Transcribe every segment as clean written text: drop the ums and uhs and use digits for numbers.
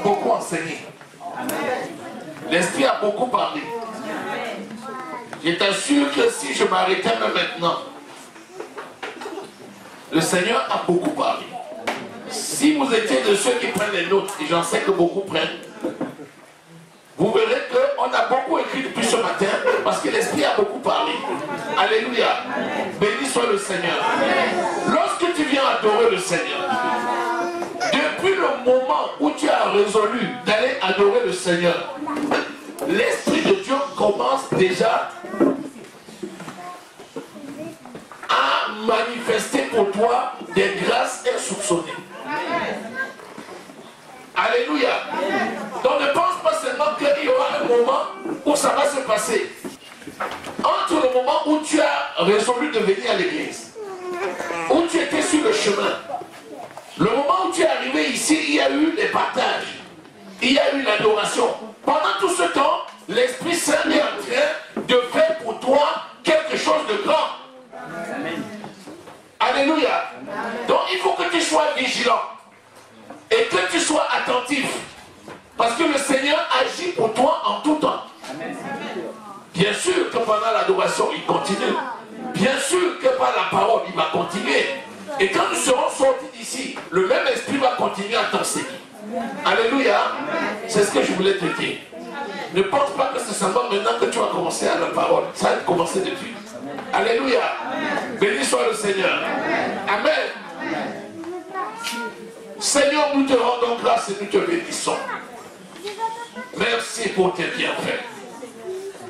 beaucoup enseigné. L'Esprit a beaucoup parlé. Je t'assure que si je m'arrêtais même maintenant, le Seigneur a beaucoup parlé. Si vous étiez de ceux qui prennent les notes, et j'en sais que beaucoup prennent, vous verrez qu'on a beaucoup écrit depuis ce matin parce que l'Esprit a beaucoup parlé. Alléluia. Béni soit le Seigneur. Lorsque tu viens adorer le Seigneur, depuis le moment où tu as résolu d'aller adorer le Seigneur, l'Esprit de Dieu commence déjà à manifester pour toi des grâces insoupçonnées. Alléluia. Donc ne pense pas seulement qu'il y aura un moment où ça va se passer. Entre le moment où tu as résolu de venir à l'église, où tu étais sur le chemin, le moment où tu es arrivé ici, il y a eu les partages, il y a eu l'adoration. Pendant tout ce temps, l'Esprit Saint est en train de faire pour toi quelque chose de grand. Amen. Alléluia. Donc il faut que tu sois vigilant et que tu sois attentif. Parce que le Seigneur agit pour toi en tout temps. Bien sûr que pendant l'adoration, il continue. Bien sûr que par la parole, il va continuer. Et quand nous serons sortis d'ici, le même esprit va continuer à t'enseigner. Alléluia. C'est ce que je voulais te dire. Ne pense pas que c'est seulement maintenant que tu vas commencer à la parole. Ça va commencer depuis. Alléluia. Béni soit le Seigneur. Amen. Seigneur, nous te rendons grâce et nous te bénissons. Merci pour tes bienfaits.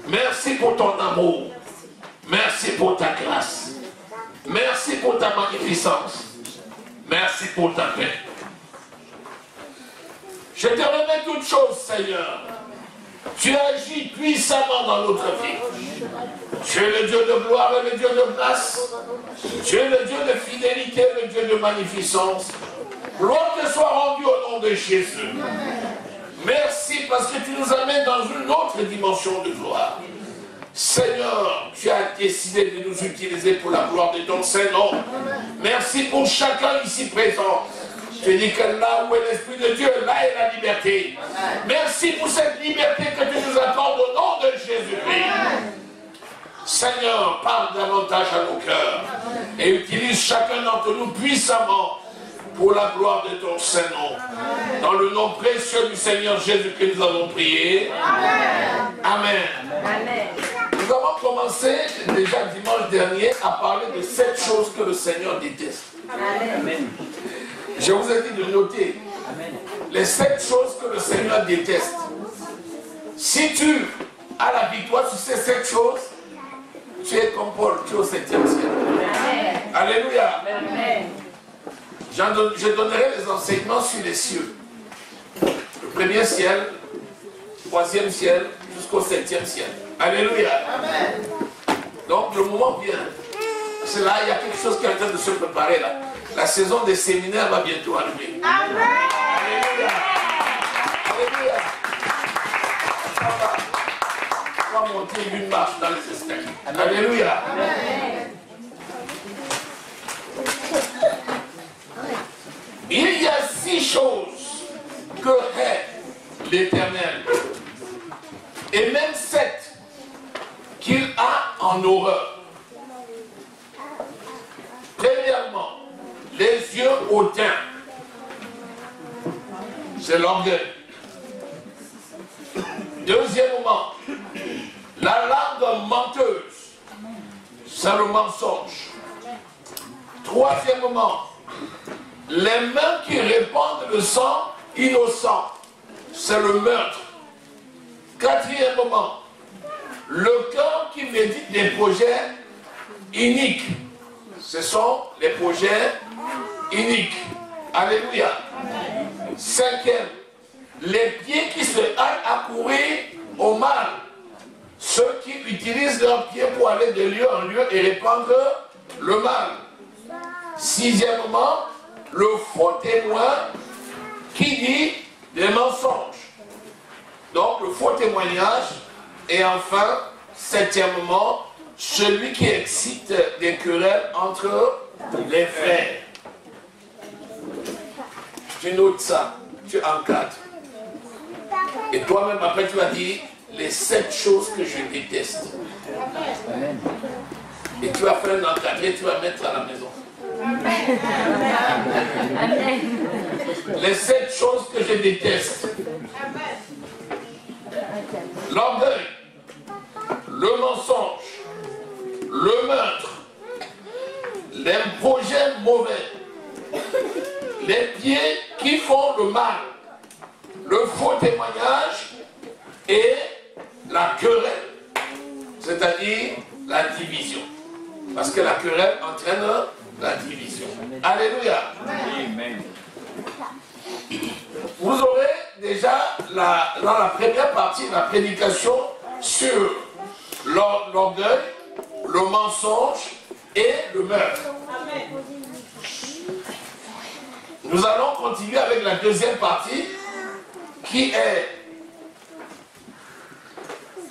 Merci pour ton amour. Merci pour ta grâce. Merci pour ta magnificence. Merci pour ta paix. Je te remets toutes choses, Seigneur. Tu agis puissamment dans notre vie. Tu es le Dieu de gloire et le Dieu de grâce. Tu es le Dieu de fidélité, le Dieu de magnificence. Gloire te soit rendue au nom de Jésus. Merci parce que tu nous amènes dans une autre dimension de gloire. Seigneur, tu as décidé de nous utiliser pour la gloire de ton Saint-Nom. Merci pour chacun ici présent. Je dis que là où est l'Esprit de Dieu, là est la liberté. Merci pour cette liberté que tu nous accordes au nom de Jésus-Christ. Seigneur, parle davantage à nos cœurs et utilise chacun d'entre nous puissamment pour la gloire de ton Saint-Nom. Dans le nom précieux du Seigneur Jésus-Christ, nous avons prié. Amen. Amen. Nous avons commencé déjà dimanche dernier à parler de 7 choses que le Seigneur déteste. Amen. Je vous ai dit de noter les 7 choses que le Seigneur déteste. Si tu as la victoire sur ces 7 choses, tu es comme Paul, tu es au 7e ciel. Amen. Alléluia. Amen. Je donnerai les enseignements sur les cieux. Le premier ciel, 3e ciel, jusqu'au 7e ciel. Alléluia. Amen. Donc le moment vient. C'est là, il y a quelque chose qui est en train de se préparer là. La saison des séminaires va bientôt arriver. Amen. Alléluia. Alléluia. On va monter une marche dans les escaliers. Alléluia. Amen. Il y a 6 choses que hait l'Éternel. Et même 7 qu'il a en horreur. Premièrement, les yeux hautains. C'est l'orgueil. Deuxièmement, la langue menteuse. C'est le mensonge. Troisièmement, les mains qui répandent le sang innocent. C'est le meurtre. Quatrièmement, le cœur qui médite des projets iniques. Ce sont les projets iniques. Alléluia. Cinquième, les pieds qui se hâtent à courir au mal. Ceux qui utilisent leurs pieds pour aller de lieu en lieu et répandre le mal. Sixièmement, le faux témoin qui dit des mensonges. Donc le faux témoignage. Et enfin, septièmement, celui qui excite des querelles entre les frères. Tu notes ça, tu encadres. Et toi-même, après, tu vas dire les 7 choses que je déteste. Et tu vas faire un encadré, tu vas mettre à la maison. Les 7 choses que je déteste. L'orgueil, le mensonge, le meurtre, les projets mauvais, les pieds qui font le mal, le faux témoignage et la querelle, c'est-à-dire la division. Parce que la querelle entraîne la division. Alléluia. Amen. Vous aurez déjà dans la première partie de la prédication sur l'orgueil, le mensonge et le meurtre. Amen. Nous allons continuer avec la deuxième partie qui est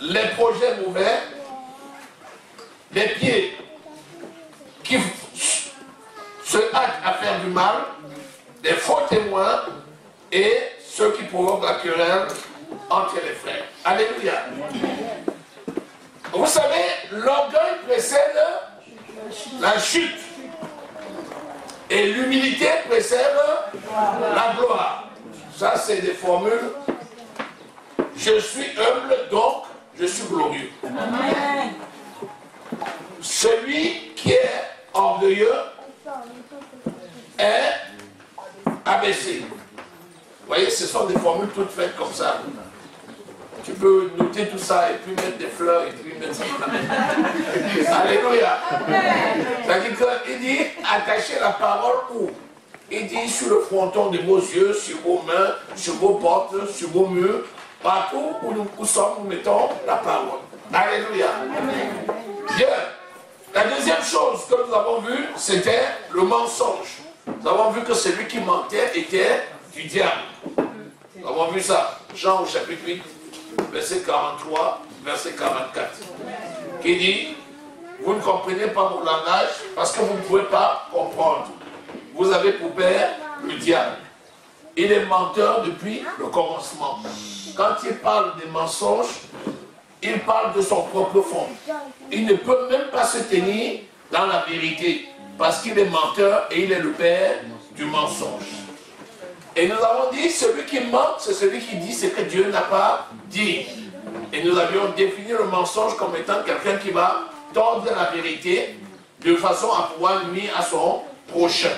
les projets mauvais, les pieds qui se hâtent à faire du mal, les faux témoins et ceux qui provoquent la querelle entre les frères. Alléluia. Vous savez, l'orgueil précède la chute et l'humilité précède la gloire. Ça, c'est des formules. Je suis humble, donc je suis glorieux. Amen. Celui qui est orgueilleux est abaissé. Vous voyez, ce sont des formules toutes faites comme ça. Tu peux noter tout ça et puis mettre des fleurs et puis mettre ça. Alléluia. C'est-à-dire qu'il dit attachez la parole où? Il dit sur le fronton de vos yeux, sur vos mains, sur vos portes, sur vos murs, partout où nous sommes, nous mettons la parole. Alléluia. Bien. La deuxième chose que nous avons vue, c'était le mensonge. Nous avons vu que celui qui mentait était du diable. Nous avons vu ça. Jean au chapitre 8, verset 43, verset 44. Qui dit, vous ne comprenez pas mon langage parce que vous ne pouvez pas comprendre. Vous avez pour père le diable. Il est menteur depuis le commencement. Quand il parle des mensonges, il parle de son propre fond. Il ne peut même pas se tenir dans la vérité parce qu'il est menteur et il est le père du mensonge. Et nous avons dit, celui qui ment, c'est celui qui dit ce que Dieu n'a pas dit. Et nous avions défini le mensonge comme étant quelqu'un qui va tordre la vérité de façon à pouvoir nuire à son prochain.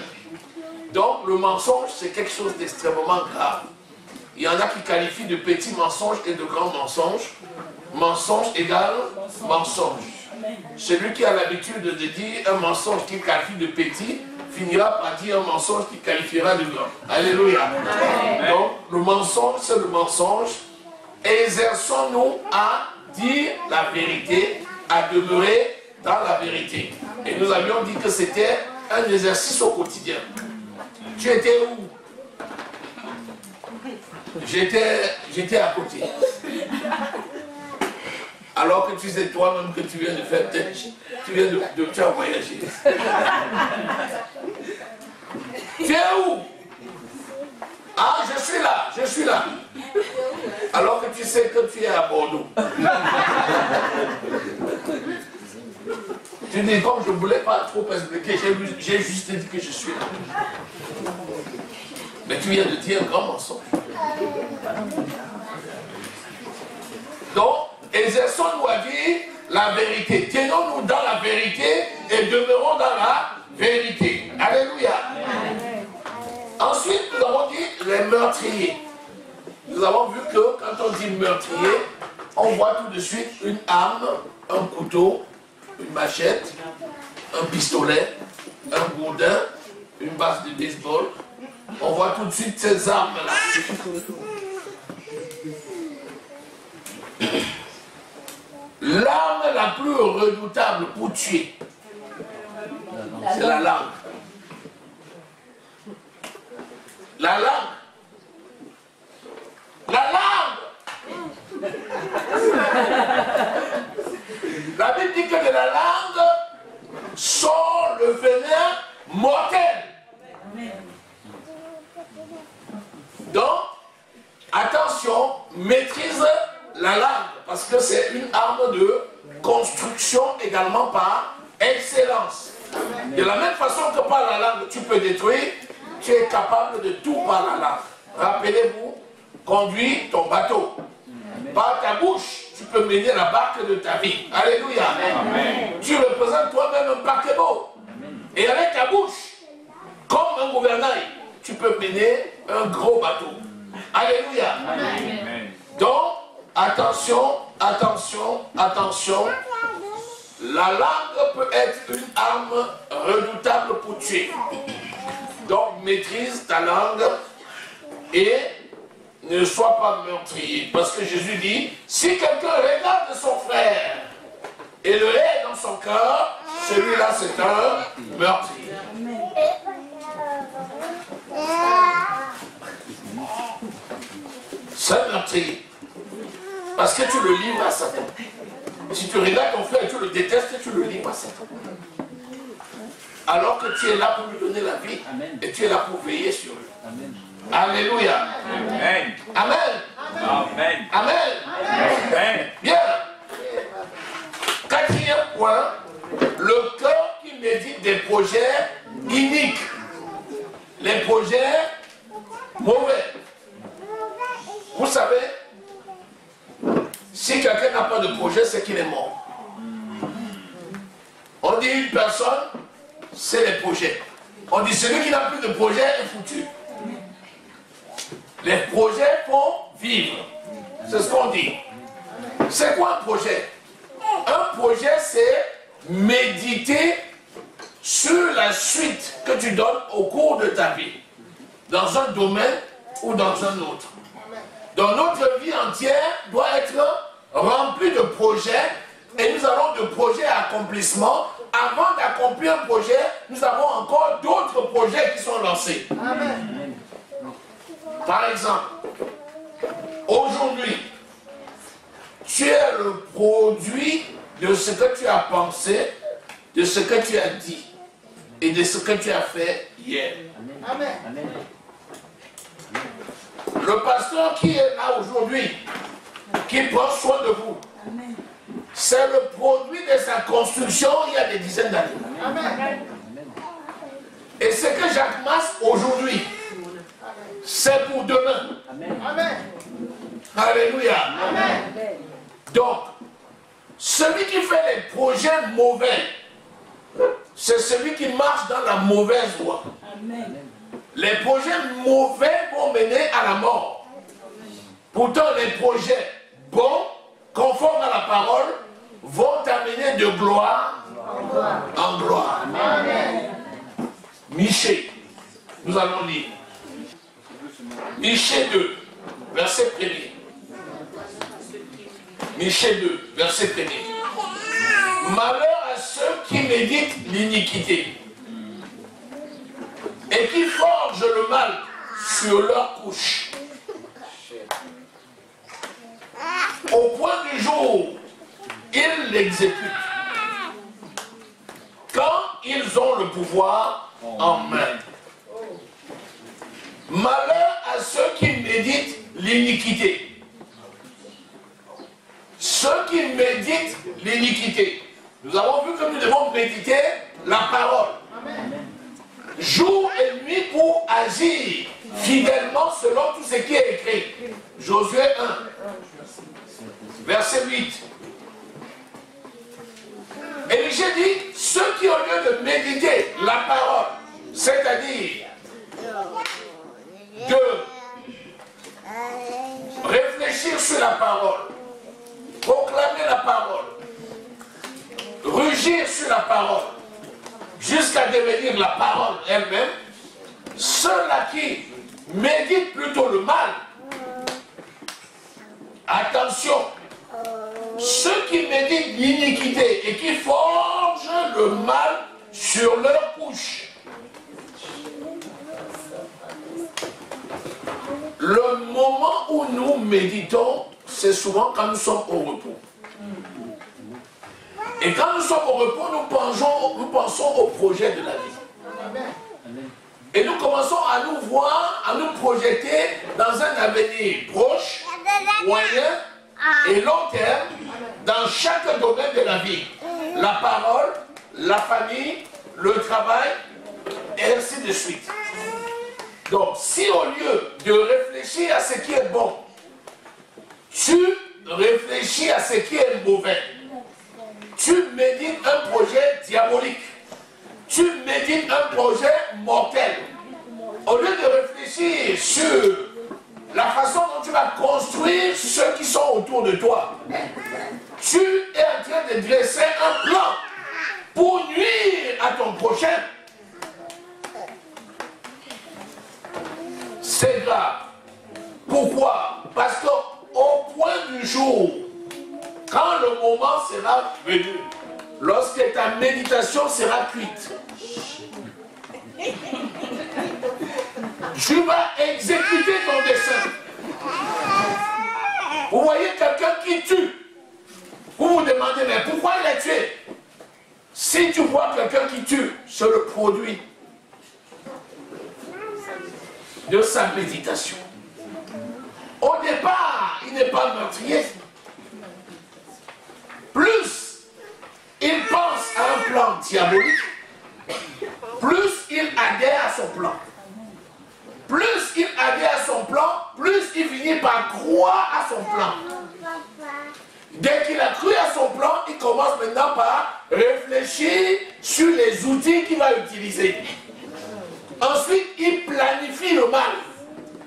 Donc le mensonge, c'est quelque chose d'extrêmement grave. Il y en a qui qualifient de petits mensonges et de grands mensonges. Mensonge égale mensonge. Celui qui a l'habitude de dire un mensonge qu'il qualifie de petit, finira par dire un mensonge qui qualifiera de grand. Alléluia. Amen. Donc le mensonge, c'est le mensonge. Exerçons-nous à dire la vérité, à demeurer dans la vérité. Et nous avions dit que c'était un exercice au quotidien. Tu étais où? J'étais à côté. Alors que tu sais toi-même que tu viens de faire, tu as voyagé. Tu es où? Ah, je suis là. Alors que tu sais que tu es à Bordeaux. Tu dis, comme je ne voulais pas trop expliquer, j'ai juste dit que je suis là. Mais tu viens de dire un grand mensonge. Donc, exerçons-nous à dire la vérité. Tenons-nous dans la vérité et demeurons dans la vérité. Alléluia. Ensuite, nous avons dit les meurtriers. Nous avons vu que quand on dit meurtrier, on voit tout de suite une arme, un couteau, une machette, un pistolet, un gourdin, une basse de baseball. On voit tout de suite ces armes-là. L'arme la plus redoutable pour tuer, c'est la langue. La langue. La langue. La Bible dit que de la langue sort le venin mortel. Donc, attention, maîtrise la langue, parce que c'est une arme de construction également par excellence. De la même façon que par la langue tu peux détruire, tu es capable de tout par la langue. Rappelez-vous, conduis ton bateau. Par ta bouche, tu peux mener la barque de ta vie. Alléluia. Amen. Tu représentes toi-même un paquebot. Et avec ta bouche, comme un gouvernail, tu peux mener un gros bateau. Alléluia. Amen. Donc, attention, attention, attention. La langue peut être une arme redoutable pour tuer. Donc, maîtrise ta langue et ne sois pas meurtrier. Parce que Jésus dit, si quelqu'un regarde son frère et le hait dans son cœur, celui-là c'est un meurtrier. C'est un meurtrier. Parce que tu le livres à Satan. Si tu regardes ton frère et tu le détestes, tu le livres à Satan. Alors que tu es là pour lui donner la vie. Amen. Et tu es là pour veiller sur lui. Amen. Alléluia. Amen. Amen. Amen. Amen. Amen. Bien. Quatrième point, le cœur qui médite des projets iniques. Les projets mauvais. Vous savez, si quelqu'un n'a pas de projet, c'est qu'il est mort. On dit une personne, c'est les projets. On dit celui qui n'a plus de projet est foutu. Les projets font vivre. C'est ce qu'on dit. C'est quoi un projet? Un projet, c'est méditer sur la suite que tu donnes au cours de ta vie. Dans un domaine ou dans un autre. Donc notre vie entière doit être remplie de projets. Et nous avons de projets à accomplissement. Avant d'accomplir un projet, nous avons encore d'autres projets qui sont lancés. Amen. Par exemple, aujourd'hui, tu es le produit de ce que tu as pensé, de ce que tu as dit et de ce que tu as fait hier. Amen. Amen. Le pasteur qui est là aujourd'hui, qui prend soin de vous, c'est le produit de sa construction il y a des dizaines d'années. Amen. Et ce que j'amasse aujourd'hui, c'est pour demain. Amen. Alléluia. Amen. Donc, celui qui fait les projets mauvais, c'est celui qui marche dans la mauvaise voie. Amen. Les projets mauvais vont mener à la mort. Pourtant, les projets bons, conformes à la parole, vont t'amener de gloire en gloire. Amen. Michée, nous allons lire. Michée 2, verset 1er. Michée 2, verset 1er. Malheur à ceux qui méditent l'iniquité et qui forgent le mal sur leur couche. Au point du jour, ils l'exécutent. Quand ils ont le pouvoir en main. Malheur à ceux qui méditent l'iniquité. Ceux qui méditent l'iniquité. Nous avons vu que nous devons méditer la parole. Jour et nuit pour agir fidèlement selon tout ce qui est écrit. Josué 1, verset 8. Et Michée dit, ceux qui au lieu de méditer la parole, c'est-à-dire de réfléchir sur la parole, proclamer la parole, rugir sur la parole, jusqu'à devenir la parole elle-même, ceux-là qui méditent plutôt le mal, attention, ceux qui méditent l'iniquité et qui forgent le mal sur leur couche. Le moment où nous méditons, c'est souvent quand nous sommes au repos. Et quand nous sommes au repos, nous pensons au projet de la vie. Et nous commençons à nous voir, à nous projeter dans un avenir proche, moyen et long terme, dans chaque domaine de la vie. La parole, la famille, le travail, et ainsi de suite. Donc, si au lieu de réfléchir à ce qui est bon, tu réfléchis à ce qui est mauvais, tu médites un projet diabolique, tu médites un projet mortel, au lieu de réfléchir sur la façon dont tu vas construire ceux qui sont autour de toi, tu es en train de dresser un plan pour nuire à ton prochain. C'est grave. Pourquoi? Parce qu'au point du jour, quand le moment sera venu, lorsque ta méditation sera cuite, tu vas exécuter ton dessein. Vous voyez quelqu'un qui tue. Vous vous demandez, mais pourquoi il a tué? Si tu vois quelqu'un qui tue, c'est le produit de sa méditation. Au départ, il n'est pas meurtrier. Plus il pense à un plan diabolique, plus il adhère à son plan. Plus il adhère à son plan, plus il finit par croire à son plan. Dès qu'il a cru à son plan, il commence maintenant par réfléchir sur les outils qu'il va utiliser. Ensuite, il planifie le mal.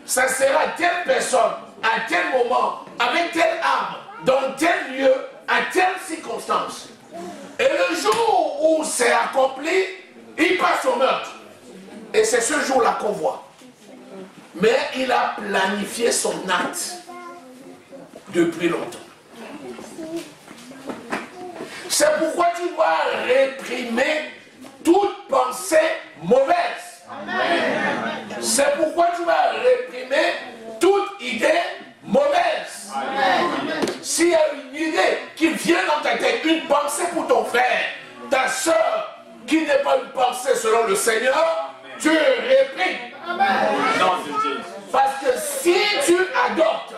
Ça sera telle personne, à tel moment, avec telle arme, dans tel lieu, à telle circonstance. Et le jour où c'est accompli, il passe au meurtre. Et c'est ce jour-là qu'on voit. Mais il a planifié son acte depuis longtemps. C'est pourquoi tu dois réprimer toute pensée mauvaise. C'est pourquoi tu vas réprimer toute idée mauvaise. S'il y a une idée qui vient dans ta tête, une pensée pour ton frère, ta soeur, qui n'est pas une pensée selon le Seigneur, tu réprimes. Parce que si tu adoptes,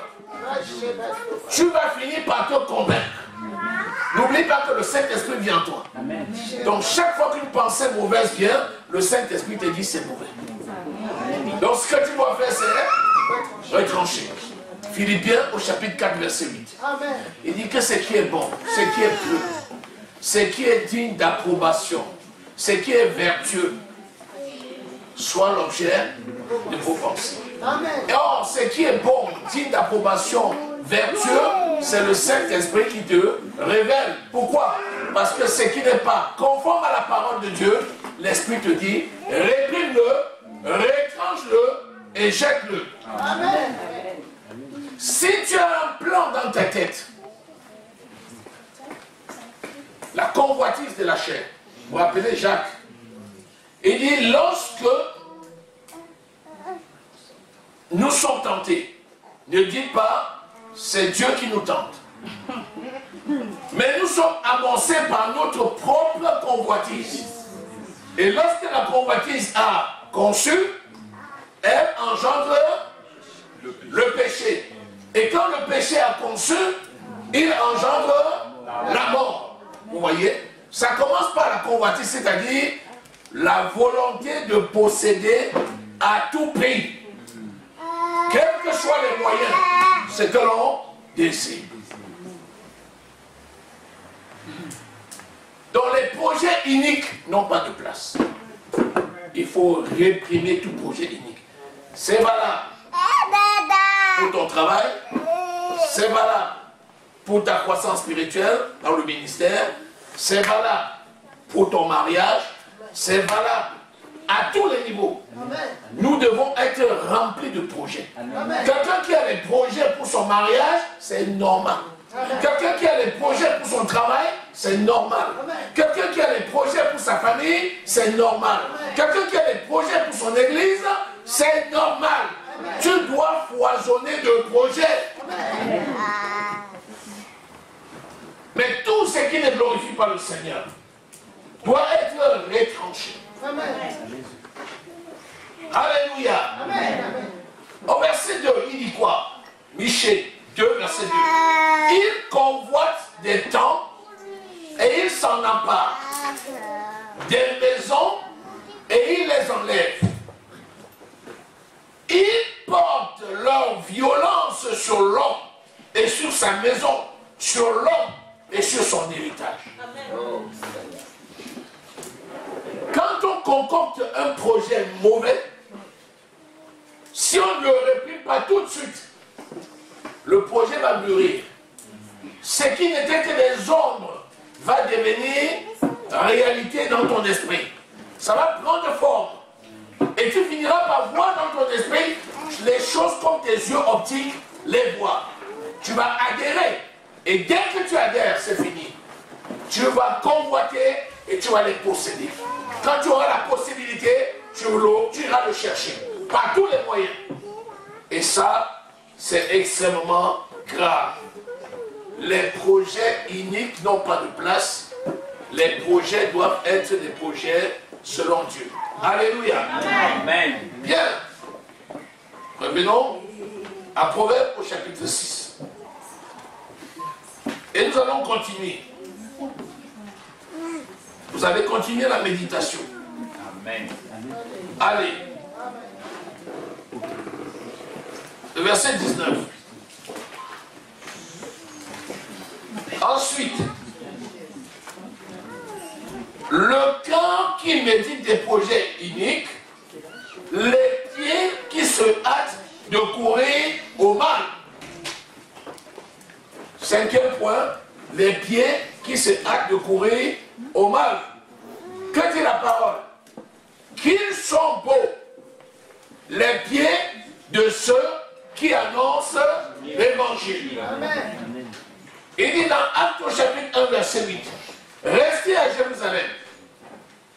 tu vas finir par te convaincre. N'oublie pas que le Saint-Esprit vient en toi. Donc chaque fois qu'une pensée mauvaise vient, le Saint-Esprit te dit c'est mauvais. Donc ce que tu dois faire, c'est retrancher. Philippiens au chapitre 4, verset 8. Il dit que ce qui est bon, ce qui est pur, ce qui est digne d'approbation, ce qui est vertueux, soit l'objet de vos pensées. Et or, ce qui est bon, digne d'approbation, vertueux, c'est le Saint-Esprit qui te révèle. Pourquoi? Parce que ce qui n'est pas conforme à la parole de Dieu, l'Esprit te dit, réprime-le, retranche-le et jette-le. Si tu as un plan dans ta tête, la convoitise de la chair, vous vous rappelez Jacques, il dit, lorsque nous sommes tentés, ne dites pas, c'est Dieu qui nous tente. Mais nous sommes avancés par notre propre convoitise. Et lorsque la convoitise a conçu, elle engendre le péché. Et quand le péché a conçu, il engendre la mort. Vous voyez? Ça commence par la convoitise, c'est-à-dire la volonté de posséder à tout prix. Quels que soient les moyens, ce que l'on désire. Donc les projets uniques n'ont pas de place. Il faut réprimer tout projet unique. C'est valable pour ton travail, c'est valable pour ta croissance spirituelle dans le ministère, c'est valable pour ton mariage, c'est valable à tous les niveaux. Nous devons être remplis de projets. Quelqu'un qui a des projets pour son mariage, c'est normal. Quelqu'un qui a des projets pour son travail, c'est normal. Quelqu'un qui a des projets pour sa famille, c'est normal. Quelqu'un qui a des projets pour son église, c'est normal. Tu dois foisonner de projets. Mais tout ce qui ne glorifie pas le Seigneur doit être retranché. Alléluia. Au verset 2, des maisons et ils les enlèvent. Ils portent leur violence sur l'homme et sur sa maison, sur l'homme et sur son héritage. Quand on concocte un projet mauvais, si on ne le réprime pas tout de suite, le projet va mûrir. Ce qui n'était que des ombres va devenir réalité dans ton esprit. Ça va prendre forme. Et tu finiras par voir dans ton esprit les choses comme tes yeux optiques les voient. Tu vas adhérer. Et dès que tu adhères, c'est fini. Tu vas convoiter et tu vas les posséder. Quand tu auras la possibilité, tu iras le chercher. Par tous les moyens. Et ça, c'est extrêmement grave. Les projets uniques n'ont pas de place. Les projets doivent être des projets selon Dieu. Alléluia. Amen. Bien. Revenons à Proverbes au chapitre 6. Et nous allons continuer. Vous allez continuer la méditation. Amen. Allez. Le verset 19. Ensuite, le cœur qui médite des projets uniques, les pieds qui se hâtent de courir au mal. Cinquième point, les pieds qui se hâtent de courir au mal. Que dit la parole? Qu'ils sont beaux, les pieds de ceux qui annoncent l'évangile. Il dit dans Actes au chapitre 1, verset 8, restez à Jérusalem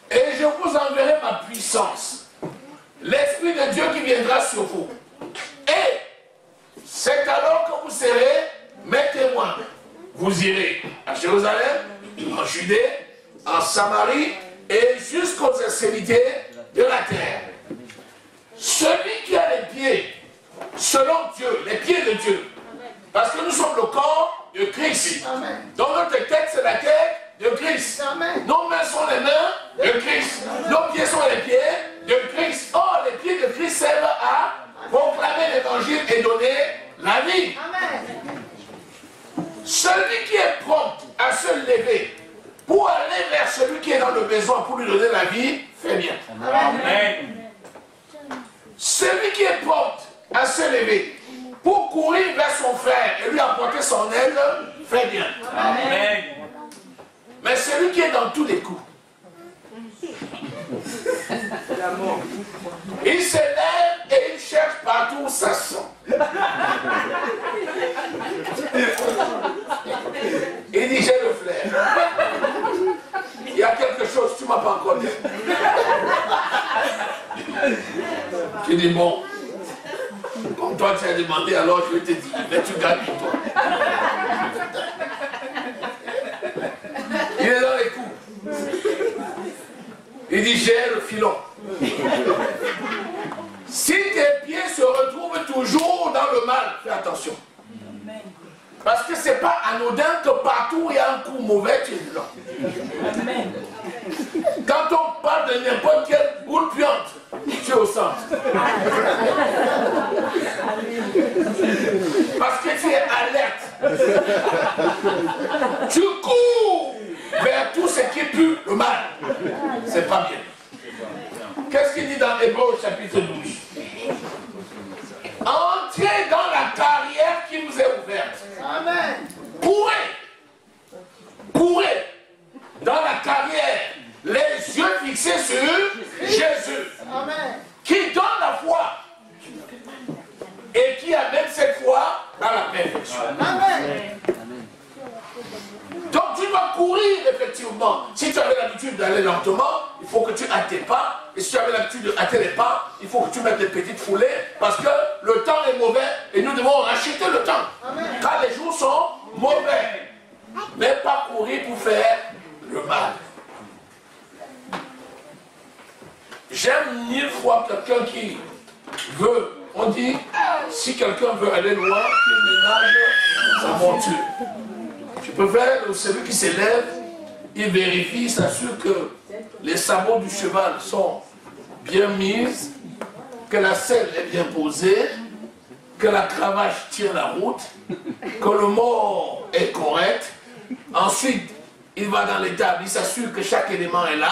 et je vous enverrai ma puissance, l'Esprit de Dieu qui viendra sur vous. Et c'est alors que vous serez mes témoins. Vous irez à Jérusalem, en Judée, en Samarie et jusqu'aux extrémités de la terre. Celui qui a les pieds selon Dieu, les pieds de Dieu, parce que nous sommes le corps de Christ. Amen. Donc notre tête c'est la tête de Christ. Amen. Nos mains sont les mains de Christ. Nos pieds sont les pieds de Christ. Or, les pieds de Christ servent à proclamer l'évangile et donner la vie. Amen. Celui qui est prompt à se lever pour aller vers celui qui est dans le besoin pour lui donner la vie, fait bien. Amen. Celui qui est prompt à se lever pour courir vers son frère et lui apporter son aide, fait bien. Amen. Mais celui qui est dans tous les coups, il se lève et il cherche partout où ça sent. Il dit, j'ai le flair. Il y a quelque chose, tu ne m'as pas encore dit. Tu dis, bon, comme toi tu as demandé, alors je te dis, mais tu gagnes toi. Il est dans les coups. Il dit, j'ai le filon. Si tes pieds se retrouvent toujours dans le mal, fais attention. Parce que ce n'est pas anodin que partout où il y a un coup mauvais, tu es dedans. Quand on parle de n'importe quelle boule puante, tu es au centre. Parce que tu es alerte. Tu cours vers tout ce qui pue le mal. C'est pas bien. Qu'est-ce qu'il dit dans Hébreux chapitre 12? Entrez dans la carrière qui vous est ouverte. Amen. Courez. Courez dans la carrière, les yeux fixés sur Jésus. Amen. Qui donne la foi et qui amène cette foi dans la perfection. Amen. Donc tu dois courir effectivement. Si tu avais l'habitude d'aller lentement, il faut que tu hâtes tes pas. Et si tu avais l'habitude de hâter les pas, il faut que tu mettes des petites foulées. Parce que le temps est mauvais et nous devons racheter le temps. Amen. Car les jours sont mauvais. Mais pas courir pour faire le mal. J'aime 1000 fois quelqu'un qui veut, on dit, si quelqu'un veut aller loin, qu'il ménage sa monture. Je préfère celui qui s'élève, il vérifie, il s'assure que les sabots du cheval sont bien mises, que la selle est bien posée, que la cravache tient la route, que le mort est correct. Ensuite, il va dans l'étable, il s'assure que chaque élément est là.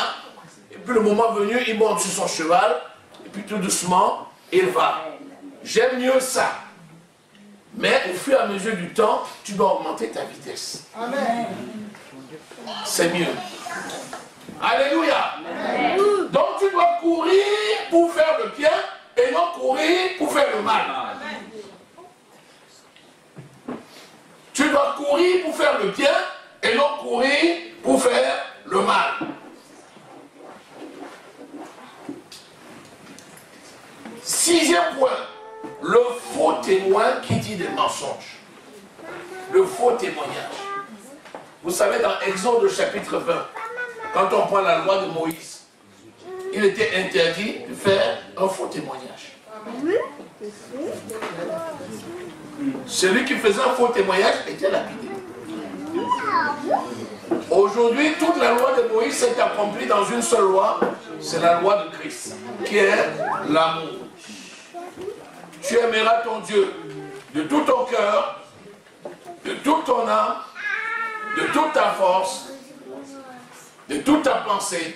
Et puis le moment venu, il monte sur son cheval. Et puis tout doucement, il va. J'aime mieux ça. Mais au fur et à mesure du temps, tu dois augmenter ta vitesse. Amen. C'est mieux. Alléluia. Amen. Donc tu dois courir pour faire le bien et non courir pour faire le mal. Amen. Tu dois courir pour faire le bien et non courir pour faire le mal. Sixième point, le faux témoin qui dit des mensonges. Le faux témoignage. Vous savez, dans Exode chapitre 20, quand on prend la loi de Moïse, il était interdit de faire un faux témoignage. Celui qui faisait un faux témoignage était lapidé. Aujourd'hui, toute la loi de Moïse s'est accomplie dans une seule loi, c'est la loi de Christ, qui est l'amour. Tu aimeras ton Dieu de tout ton cœur, de toute ton âme, de toute ta force, de toute ta pensée.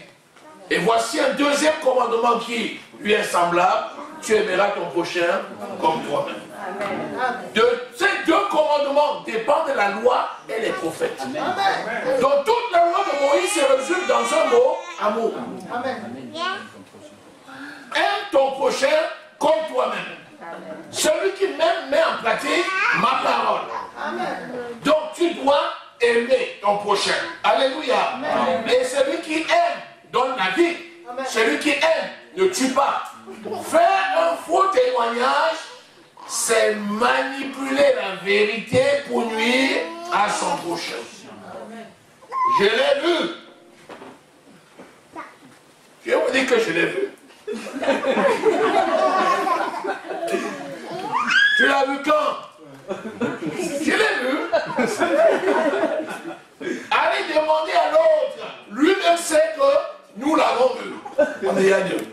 Et voici un deuxième commandement qui lui est semblable, tu aimeras ton prochain comme toi-même. De ces deux commandements dépendent de la loi et les prophètes. Amen. Donc toute la loi de Moïse se résume dans un mot, amour. Amen. Aime ton prochain comme toi-même. Celui qui m'aime met en pratique ma parole. Amen. Donc tu dois aimer ton prochain. Alléluia. Amen. Et celui qui aime donne la vie. Amen. Celui qui aime ne tue pas. Faire un faux témoignage, c'est manipuler la vérité pour nuire à son prochain. Je l'ai vu. Je vais vous dire que je l'ai vu. Tu l'as vu quand? Je l'ai vu. Allez demander à l'autre. Lui-même sait que nous l'avons vu. On est à Dieu.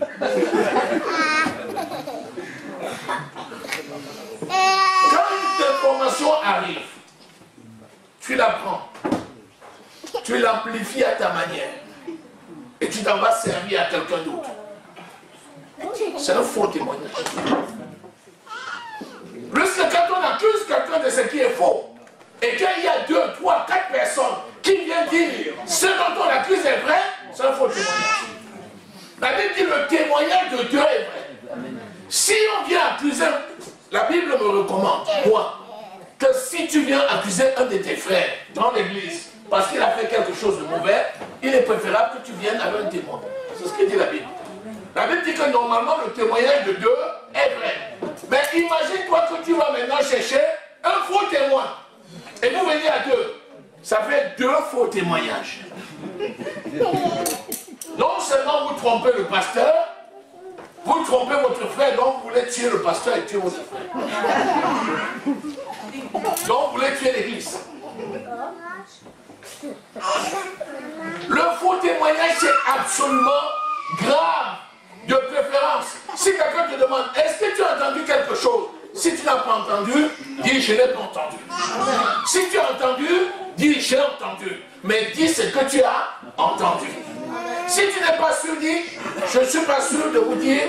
Quand une information arrive, tu la prends, tu l'amplifies à ta manière et tu t'en vas servir à quelqu'un d'autre. C'est un faux témoignage. Plus que quand on accuse quelqu'un de ce qui est faux, et qu'il y a 2, 3, 4 personnes qui viennent dire ce dont on accuse est vrai, c'est un faux témoignage. La Bible dit le témoignage de Dieu est vrai. Si on vient accuser, la Bible me recommande, moi, que si tu viens accuser un de tes frères dans l'église, parce qu'il a fait quelque chose de mauvais, il est préférable que tu viennes avec un témoin. C'est ce que dit la Bible. La Bible dit que normalement le témoignage de Dieu est vrai. Mais imagine-toi que tu vas maintenant chercher un faux témoin. Et vous venez à deux. Ça fait 2 faux témoignages. Non seulement vous trompez le pasteur, vous trompez votre frère, donc vous voulez tuer le pasteur et tuer votre frère. Donc vous voulez tuer l'église. Le faux témoignage, c'est absolument grave. De préférence, si quelqu'un te demande, est-ce que tu as entendu quelque chose? Si tu n'as pas entendu, dis je n'ai pas entendu. Si tu as entendu, dis j'ai entendu. Mais dis ce que tu as entendu. Si tu n'es pas sûr, dis je ne suis pas sûr de vous dire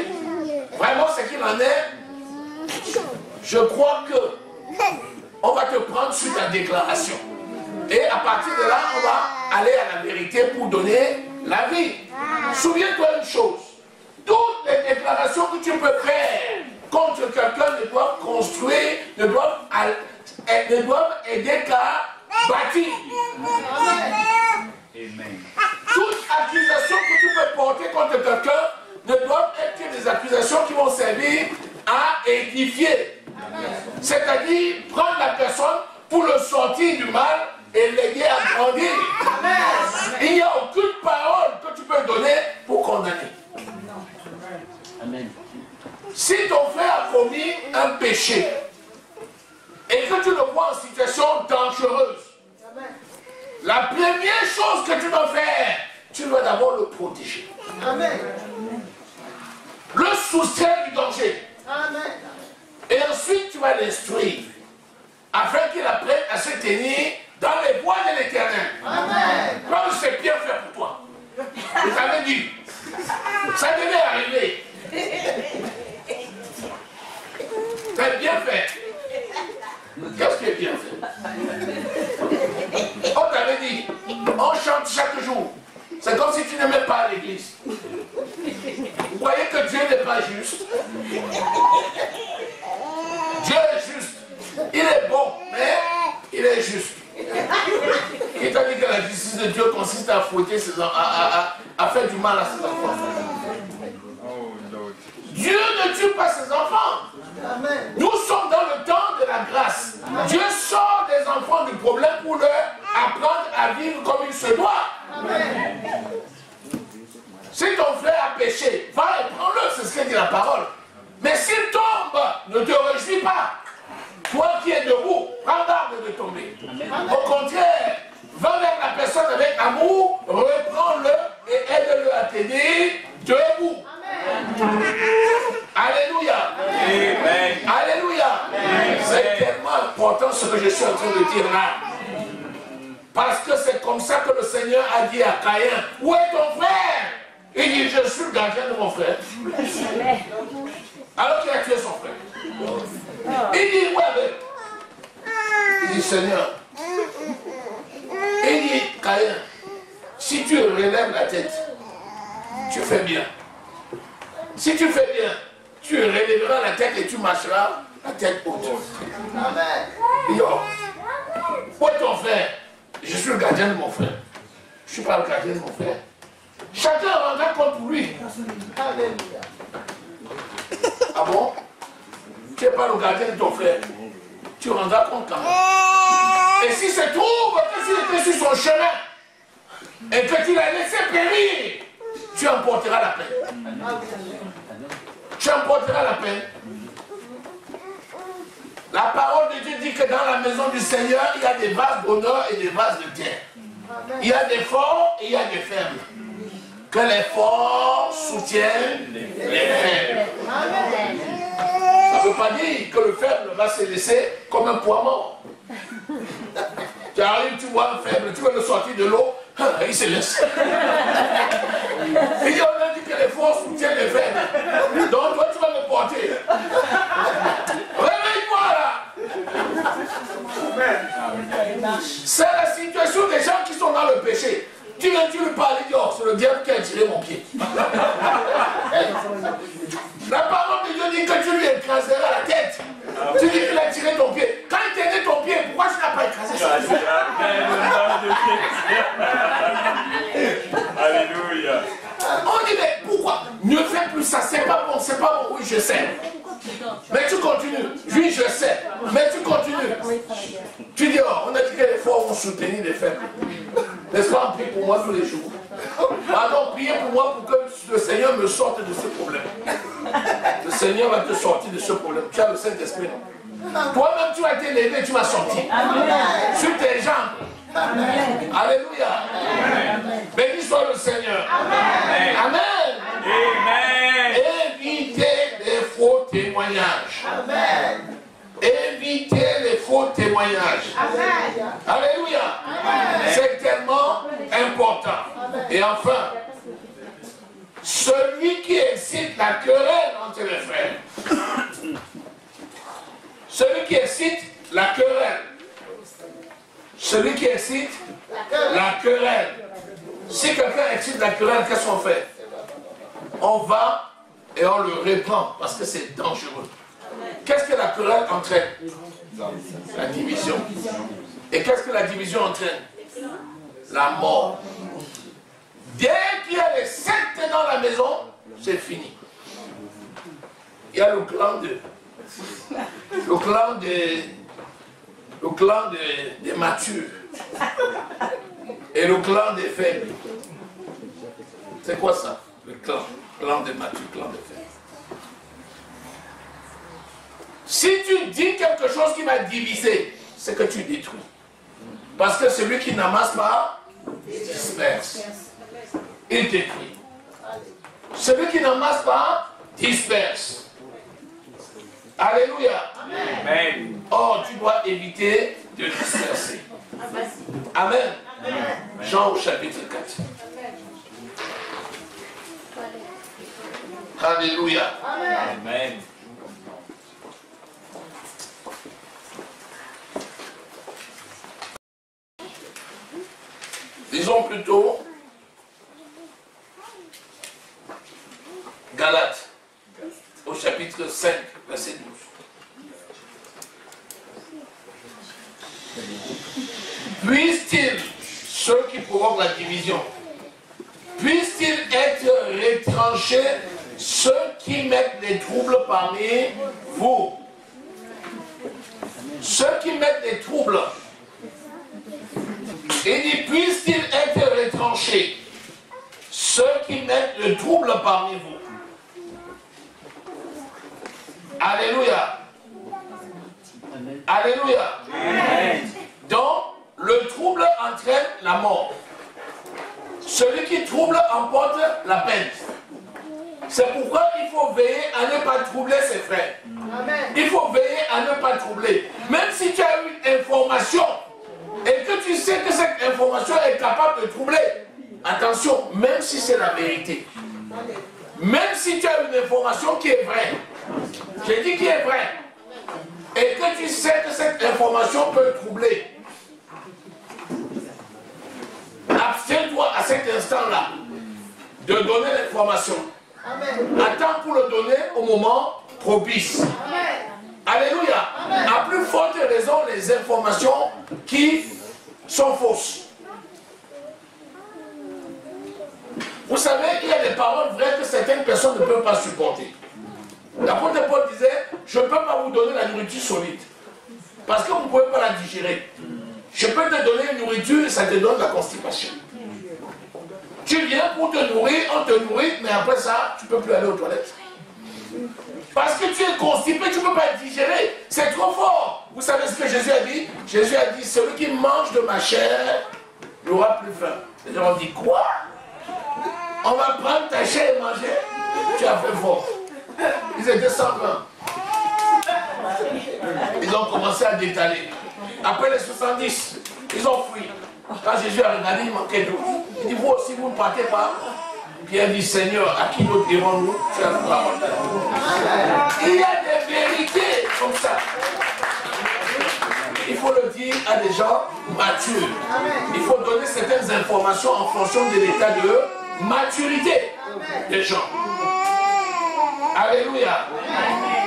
vraiment ce qu'il en est. Je crois que on va te prendre sur ta déclaration. Et à partir de là, on va aller à la vérité pour donner la vie. Souviens-toi une chose. Toutes les déclarations que tu peux faire contre quelqu'un ne doivent construire, ne doivent aider qu'à bâtir. Amen. Toute accusation que tu peux porter contre quelqu'un ne doivent être que des accusations qui vont servir à édifier. C'est-à-dire prendre la personne pour le sortir du mal et l'aider à grandir. Amen. Il n'y a aucune parole que tu peux donner pour condamner. Amen. Si ton frère a commis un péché et que tu le vois en situation dangereuse, la première chose que tu dois faire, tu dois d'abord le protéger. Amen. Le soustraire du danger. Amen. Et ensuite, tu vas l'instruire, afin qu'il apprenne à se tenir dans les voies de l'Éternel. Amen. Comme c'est bien fait pour toi. Je t'avais dit, ça devait arriver. C'est bien fait. Qu'est-ce qui est bien fait? On t'avait dit, on chante chaque jour. C'est comme si tu n'aimais pas l'église. Vous voyez que Dieu n'est pas juste. Dieu est juste. Il est bon, mais il est juste. Il t'a dit que la justice de Dieu consiste à fouetter ses enfants, à faire du mal à ses enfants. Dieu ne tue pas ses enfants. Amen. Nous sommes dans le temps de la grâce. Dieu sort des enfants du problème pour leur apprendre à vivre comme il se doit. Amen. Si ton frère a péché, va et prends-le, c'est ce que dit la parole. Mais s'il tombe, ne te réjouis pas. Toi qui es debout, prends garde de tomber. Au contraire, va vers la personne avec amour, reprends-le et aide-le à tenir debout. Alléluia. Amen. Alléluia. C'est tellement important ce que je suis en train de dire là. Parce que c'est comme ça que le Seigneur a dit à Caïn, où est ton frère? Il dit, je suis le gardien de mon frère. Alors qu'il a tué son frère. Il dit, où est-il? Il dit, Seigneur. Il dit, Caïn, si tu relèves la tête, tu fais bien. Si tu fais bien, tu relèveras la tête et tu marcheras la tête haute. Amen. Il dit, oh, où est ton frère? Je suis le gardien de mon frère. Je ne suis pas le gardien de mon frère. Chacun rendra compte pour lui. Alléluia. Ah bon? Tu n'es pas le gardien de ton frère. Tu rendras compte quand même. Et si se trouve que s'il était sur son chemin et que tu l'as laissé périr, tu emporteras la peine. Tu emporteras la peine. La parole de Dieu dit que dans la maison du Seigneur, il y a des vases d'honneur et des vases de terre. Il y a des forts et il y a des faibles. Que les forts soutiennent les faibles. Ça ne veut pas dire que le faible va se laisser comme un poids mort. Tu arrives, tu vois un faible, tu veux le sortir de l'eau, il se laisse. Il dit, on a dit que les forts soutiennent les faibles. Donc toi, tu vas me porter. Réveille-moi là. C'est la situation des gens qui sont dans le péché. Tu viens, tu lui parles, il dit, oh, c'est le diable qui a tiré mon pied. La parole de Dieu dit que tu lui écraseras la tête. Tu dis qu'il a tiré ton pied. Quand il t'a ton pied, pourquoi tu n'as pas écrasé son pied? Alléluia. On dit, mais pourquoi? Ne fais plus ça, c'est pas bon, c'est pas bon. Oui, je sais. Mais tu continues. Oui, je sais. Mais tu continues. Tu dis, oh, on a dit que les forts vont soutenir les faibles. N'est-ce pas? On prie pour moi tous les jours. Pardon, priez pour moi pour que le Seigneur me sorte de ce problème. Le Seigneur va te sortir de ce problème. Tu as le Saint-Esprit, non? Toi-même, tu as été levé, tu vas sortir. Sur tes jambes. Amen. Alléluia. Béni soit le Seigneur. Amen. Amen. Amen. Évitez les faux témoignages. Amen. Évitez les faux témoignages. Amen. Alléluia. C'est tellement important. Et enfin, celui qui excite la querelle entre les frères. Celui qui excite la querelle. Celui qui excite la querelle. Si quelqu'un excite la querelle, qu'est-ce qu'on fait? On va et on le reprend parce que c'est dangereux. Qu'est-ce que la querelle entraîne? La division. Et qu'est-ce que la division entraîne? La mort. Dès qu'il y a les sectes dans la maison, c'est fini. Il y a le clan des matures et le clan des faibles. C'est quoi ça? Le clan des matures, clan des faibles. Si tu dis quelque chose qui va diviser, c'est que tu détruis. Parce que celui qui n'amasse pas, disperse. il t'écrit. Celui qui n'amasse pas, disperse. Alléluia. Amen. Or, tu dois éviter de disperser. Amen. Jean au chapitre 4. Alléluia. Amen. Disons plutôt Galates au chapitre 5, verset 12. Puissent-ils, ceux qui provoquent la division, puissent-ils être retranchés, ceux qui mettent des troubles parmi vous? Ceux qui mettent des troubles. Il dit, puissent-ils être retranchés, ceux qui mettent le trouble parmi vous? Alléluia. Alléluia. Amen. Donc, le trouble entraîne la mort. Celui qui trouble emporte la peine. C'est pourquoi il faut veiller à ne pas troubler ses frères. Amen. Il faut veiller à ne pas troubler. Même si tu as une information et que tu sais que cette information est capable de troubler, attention, même si c'est la vérité. Même si tu as une information qui est vraie, j'ai dit qui est vraie, et que tu sais que cette information peut troubler, abstiens-toi à cet instant-là de donner l'information. Attends pour le donner au moment propice. Alléluia. À plus forte raison, les informations qui sont fausses. Vous savez, il y a des paroles vraies que certaines personnes ne peuvent pas supporter. L'apôtre Paul disait, je ne peux pas vous donner la nourriture solide. Parce que vous ne pouvez pas la digérer. Je peux te donner une nourriture et ça te donne la constipation. Tu viens pour te nourrir, on te nourrit, mais après ça, tu ne peux plus aller aux toilettes. Parce que tu es constipé, tu ne peux pas digérer. C'est trop fort. Vous savez ce que Jésus a dit? Jésus a dit, celui qui mange de ma chair n'aura plus faim. Les gens ont dit, quoi? On va prendre ta chair et manger? Tu as fait fort. Ils étaient 120. Ils ont commencé à détaler. Après les 70, ils ont fui. Quand Jésus a regardé, il manquait d'eau. Il dit, vous aussi, vous ne partez pas. Pierre dit, Seigneur, à qui d'autre irons-nous? Tu as la parole. Il y a des vérités comme ça. Il faut le dire à des gens matures. Il faut donner certaines informations en fonction de l'état de maturité des gens. Alléluia.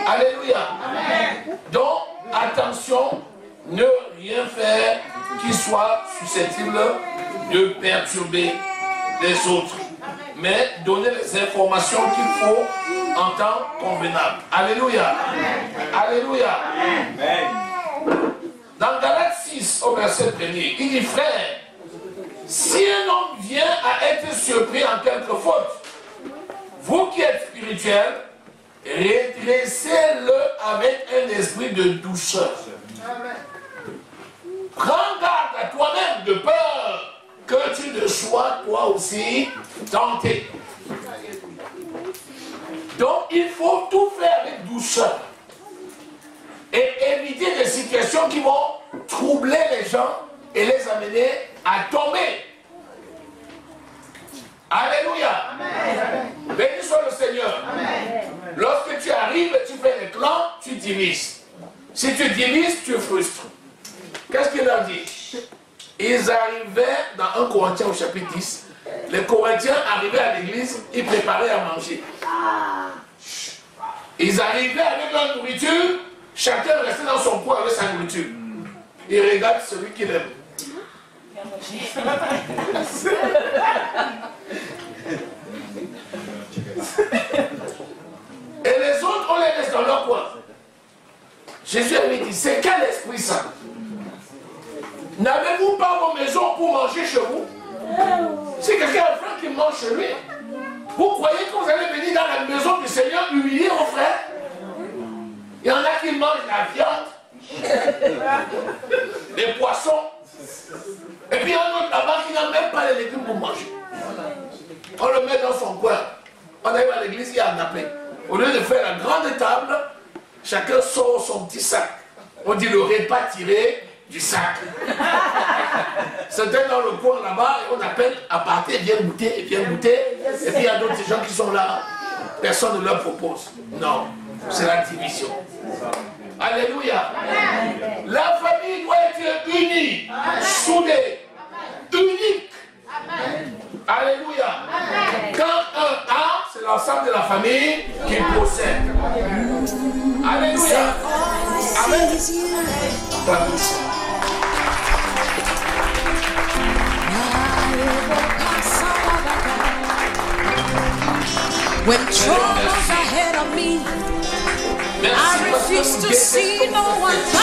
Alléluia. Donc, attention, ne rien faire qui soit susceptible de perturber les autres. Mais donner les informations qu'il faut en temps convenable. Alléluia. Alléluia. Dans Galates 6, au verset 1er, il dit, frère, si un homme vient à être surpris en quelque faute, vous qui êtes spirituels, redressez-le avec un esprit de douceur. Prends garde à toi-même de peur que tu ne sois toi aussi tenté. Donc il faut tout faire avec douceur et éviter des situations qui vont troubler les gens et les amener à tomber. Alléluia. Béni soit le Seigneur. Amen. Lorsque tu arrives et tu fais les clans, tu divises. Si tu divises, tu frustres. Qu'est-ce qu'il leur dit? Ils arrivaient dans 1 Corinthiens au chapitre 10. Les Corinthiens arrivaient à l'église, ils préparaient à manger. Ils arrivaient avec leur nourriture, chacun restait dans son coin avec sa nourriture. Ils regardent celui qu'il aime. Et les autres, on les laisse dans leur coin. Jésus lui dit, c'est quel esprit ça? N'avez-vous pas vos maisons pour manger chez vous? Si quelqu'un a faim, qu'il mange chez lui. Vous croyez que vous allez venir dans la maison du Seigneur humilier vos frères? Il y en a qui mangent la viande, les poissons, et puis il y en a un autre là-bas qui n'a même pas les légumes pour manger. On arrive à l'église, il y a un appel. Au lieu de faire la grande table, chacun sort son petit sac. On dit le repas tiré du sac. Certains dans le coin là-bas, on appelle à partir, viens goûter, viens goûter. Et puis il y a d'autres gens qui sont là, personne ne leur propose. Non, c'est la division. Alléluia. La famille doit être unie, soudée, unique. Alléluia. Quand un a, c'est l'ensemble de la famille qui possède. Alléluia. Amen. When troubles ahead of me, I refuse to see no one.